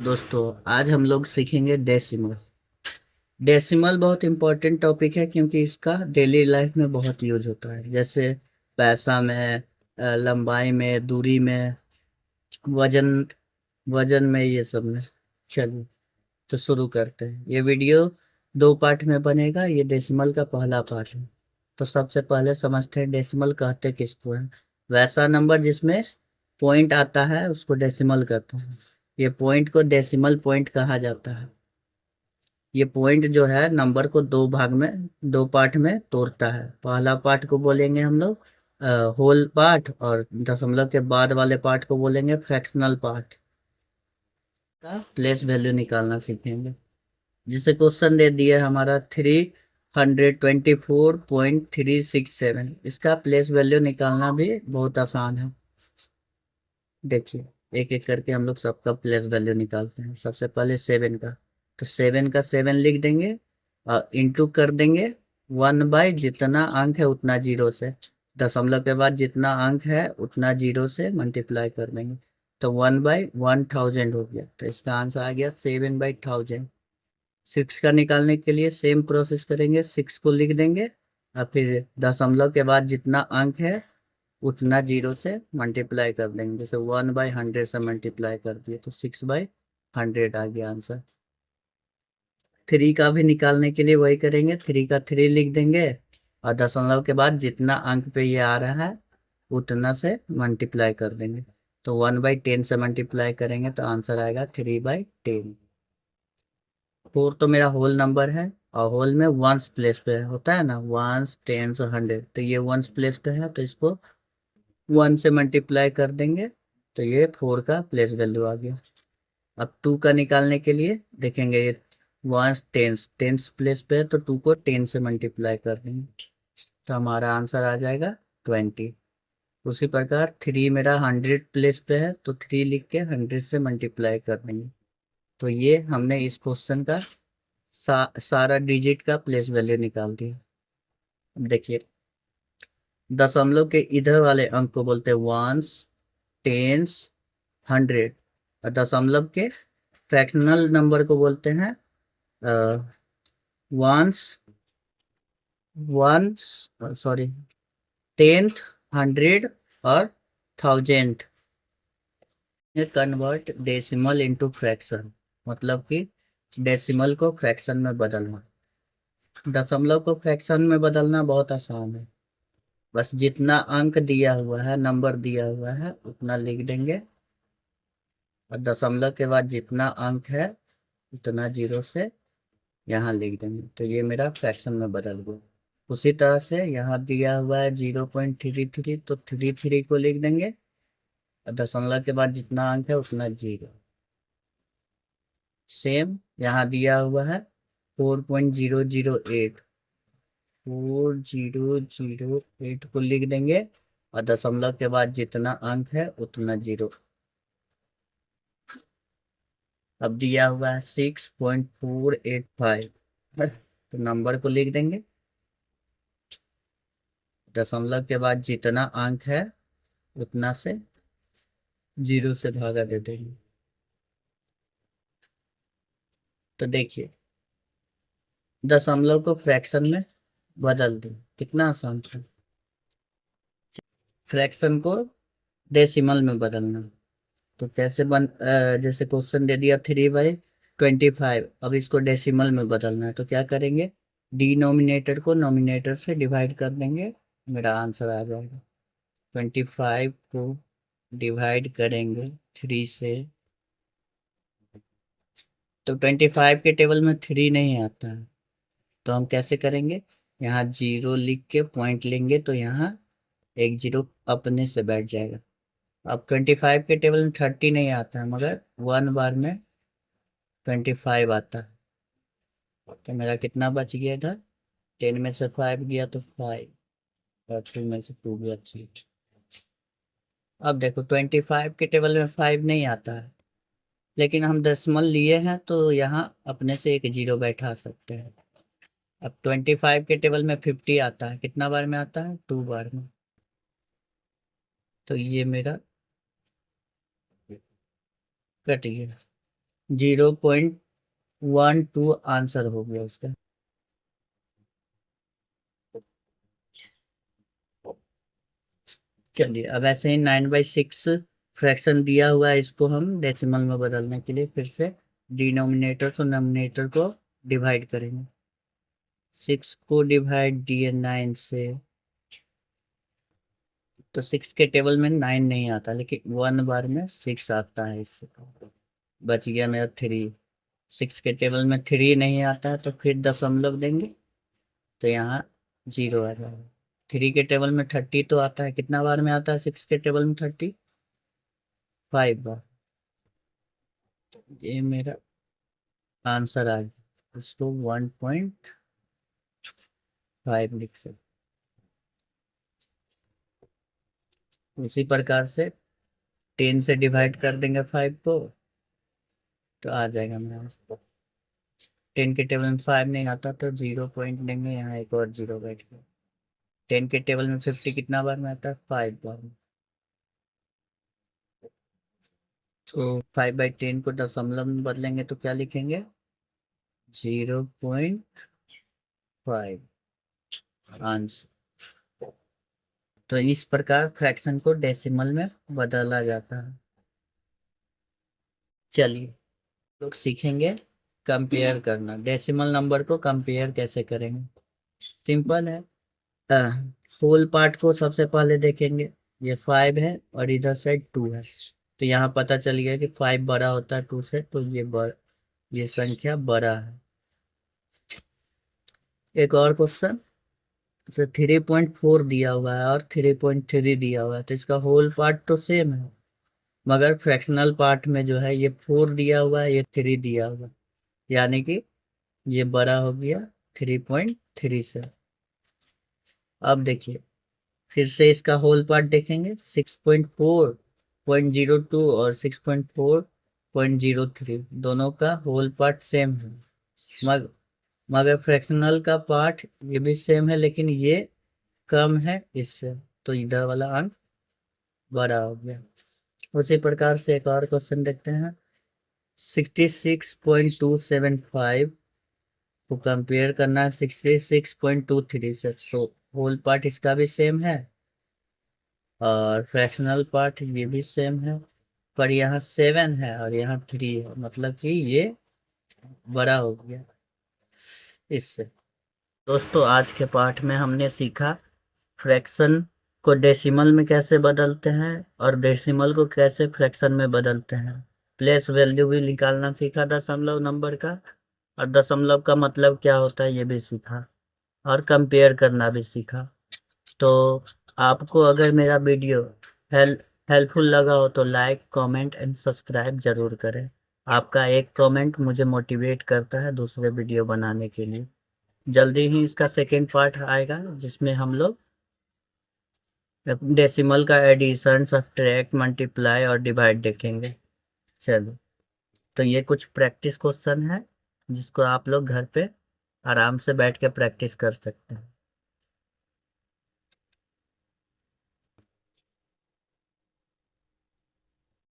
दोस्तों, आज हम लोग सीखेंगे डेसिमल। डेसिमल बहुत इंपॉर्टेंट टॉपिक है क्योंकि इसका डेली लाइफ में बहुत यूज होता है। जैसे पैसा में, लंबाई में, दूरी में, वजन वजन में, ये सब में। चलिए, तो शुरू करते हैं। ये वीडियो दो पार्ट में बनेगा। ये डेसिमल का पहला पार्ट है। तो सबसे पहले समझते हैं डेसिमल कहते किसको है। वैसा नंबर जिसमें पॉइंट आता है उसको डेसिमल कहते हैं। ये पॉइंट को डेसिमल पॉइंट कहा जाता है। ये पॉइंट जो है नंबर को दो भाग में, दो पार्ट में तोड़ता है। पहला पार्ट को बोलेंगे हम लोग होल पार्ट, और दशमलव के बाद वाले पार्ट को बोलेंगे फ्रैक्शनल पार्ट। का प्लेस वैल्यू निकालना सीखेंगे। जिसे क्वेश्चन दे दिया हमारा 324.367। इसका प्लेस वैल्यू निकालना भी बहुत आसान है। देखिए, एक एक करके हम लोग सबका प्लेस वैल्यू निकालते हैं। सबसे पहले सेवन का, तो सेवन का सेवन लिख देंगे और इंटू कर देंगे 1/, जितना अंक है उतना जीरो से। दशमलव के बाद जितना अंक है उतना जीरो से मल्टीप्लाई कर देंगे। तो 1/1000 हो गया। तो इसका आंसर आ गया 7/1000। सिक्स का निकालने के लिए सेम प्रोसेस करेंगे। सिक्स को लिख देंगे और फिर दशमलव के बाद जितना अंक है उतना जीरो से मल्टीप्लाई कर देंगे। जैसे 1/100 से मल्टीप्लाई कर दिए तो 6/100 आ गया आंसर। थ्री का भी निकालने के लिए वही करेंगे। थ्री का थ्री लिख देंगे और दशमलव के बाद जितना अंक पे ये आ रहा है उतना से मल्टीप्लाई कर देंगे। तो 1/10 से मल्टीप्लाई करेंगे तो आंसर आएगा 3/10। फोर तो मेरा होल नंबर है, और होल में वंस प्लेस पे होता है ना, वंस, टेंस और हंड्रेड। तो ये वंस प्लेस पे है तो इसको वन से मल्टीप्लाई कर देंगे। तो ये फोर का प्लेस वैल्यू आ गया। अब टू का निकालने के लिए देखेंगे। ये वंस टेंस टेंस प्लेस पे है तो टू को 10 से मल्टीप्लाई कर देंगे। तो हमारा आंसर आ जाएगा 20। उसी प्रकार थ्री मेरा 100 प्लेस पे है तो थ्री लिख के 100 से मल्टीप्लाई कर देंगे। तो ये हमने इस क्वेश्चन का सारा डिजिट का प्लेस वैल्यू निकाल दिया। अब देखिए, दशमलव के इधर वाले अंक को बोलते हैं वंस, टेंस, हंड्रेड। और दशमलव के फ्रैक्शनल नंबर को बोलते हैं ones, ones, sorry, tenth, hundred और thousand. Convert decimal into fraction, मतलब कि डेसिमल को फ्रैक्शन में बदलना। दशमलव को फ्रैक्शन में बदलना बहुत आसान है। बस जितना अंक दिया हुआ है, नंबर दिया हुआ है, उतना लिख देंगे और दशमलव के बाद जितना अंक है उतना जीरो से यहाँ लिख देंगे। तो ये मेरा फ्रैक्शन में बदल गया। उसी तरह से यहाँ दिया हुआ है 0.33, तो 33 को लिख देंगे और दशमलव के बाद जितना अंक है उतना जीरो। सेम यहाँ दिया हुआ है 4.008, 4008 को लिख देंगे और दशमलव के बाद जितना अंक है उतना जीरो। अब दिया हुआ है 6.485, तो नंबर को लिख देंगे। दशमलव के बाद जितना अंक है उतना से जीरो से भागा दे देंगे। तो देखिए, दशमलव को फ्रैक्शन में बदल दें, कितना आसान था। फ्रैक्शन को डेसिमल में बदलना। तो कैसे जैसे क्वेश्चन दे दिया 3/25। अब इसको डेसिमल में बदलना है तो क्या करेंगे, डिनोमिनेटर को नोमिनेटर से डिवाइड कर देंगे। मेरा आंसर आ जाएगा। 25 को डिवाइड करेंगे थ्री से, तो 25 के टेबल में थ्री नहीं आता है। तो हम कैसे करेंगे, यहाँ जीरो लिख के पॉइंट लेंगे तो यहाँ एक जीरो अपने से बैठ जाएगा। अब 25 के टेबल में 30 नहीं आता है, मगर वन बार में 25 आता है। तो मेरा कितना बच गया था, 10 में से 5 गया तो 5, और 2 में से 2 गया 3। अब देखो, 25 के टेबल में 5 नहीं आता है, लेकिन हम दशमल लिए हैं तो यहाँ अपने से एक जीरो बैठा सकते हैं। अब 25 के टेबल में 50 आता है, कितना बार में आता है, 2 बार में। तो ये मेरा कट गया। 0.12 आंसर हो गया उसका। चलिए अब ऐसे ही 9/6 फ्रैक्शन दिया हुआ है, इसको हम डेसिमल में बदलने के लिए फिर से डिनोमिनेटर और नोमिनेटर को डिवाइड करेंगे। 6 को डिवाइड दिए 9 से, तो 6 के टेबल में 9 नहीं आता, लेकिन 1 बार में 6 आता है, इससे बच गया मेरा 3। 6 के टेबल में 3 नहीं आता है, तो फिर दशमलव देंगे तो यहाँ 0 आ जाएगा। 3 के टेबल में 30 तो आता है, कितना बार में आता है 6 के टेबल में 30? 5 बार। ये मेरा आंसर आ गया, इसको 1.5 लिख सकते। उसी प्रकार से 10 से डिवाइड कर देंगे 5 को, तो आ जाएगा मेरा। 10 के टेबल में 5 नहीं आता, तो 0 पॉइंट देंगे, यहाँ एक और 0 बैठ गया। 10 के टेबल में 50 कितना बार में आता है? 5 बार में। तो 5/10 को दशमलव में बदलेंगे तो क्या लिखेंगे? 0.5 आंसर। तो इस प्रकार फ्रैक्शन को डेसिमल में बदला जाता है। चलिए लोग सीखेंगे कंपेयर करना, डेसिमल नंबर को कंपेयर कैसे करेंगे। सिंपल है, होल पार्ट को सबसे पहले देखेंगे। ये 5 है और इधर साइड 2 है, तो यहाँ पता चल गया कि 5 बड़ा होता है 2 से, तो ये संख्या बड़ा है। एक और क्वेश्चन, जैसे 3.4 दिया हुआ है और 3.3 दिया हुआ है, तो इसका होल पार्ट तो सेम है, मगर फ्रैक्शनल पार्ट में जो है ये 4 दिया हुआ है, ये 3 दिया हुआ है, यानी कि ये बड़ा हो गया 3.3 से। अब देखिए फिर से इसका होल पार्ट देखेंगे, 6.4.02 और 6.4.03 दोनों का होल पार्ट सेम है, मगर फ्रैक्शनल का पार्ट ये भी सेम है, लेकिन ये कम है इससे, तो इधर वाला अंक बड़ा हो गया। उसी प्रकार से एक और क्वेश्चन देखते हैं, 66.275 को कंपेयर करना है 66.23 से, तो होल पार्ट इसका भी सेम है और फ्रैक्शनल पार्ट ये भी सेम है, पर यहाँ 7 है और यहाँ 3 है, मतलब कि ये बड़ा हो गया इससे। दोस्तों आज के पाठ में हमने सीखा फ्रैक्शन को डेसिमल में कैसे बदलते हैं और डेसिमल को कैसे फ्रैक्शन में बदलते हैं। प्लेस वैल्यू भी निकालना सीखा दशमलव नंबर का, और दशमलव का मतलब क्या होता है ये भी सीखा, और कंपेयर करना भी सीखा। तो आपको अगर मेरा वीडियो हेल्पफुल लगा हो तो लाइक कमेंट एंड सब्सक्राइब जरूर करें। आपका एक कमेंट मुझे मोटिवेट करता है दूसरे वीडियो बनाने के लिए। जल्दी ही इसका सेकेंड पार्ट आएगा, जिसमें हम लोग डेसिमल का एडिशन, सब्ट्रैक्ट, मल्टीप्लाई और डिवाइड देखेंगे। चलो, तो ये कुछ प्रैक्टिस क्वेश्चन है जिसको आप लोग घर पे आराम से बैठ के प्रैक्टिस कर सकते हैं।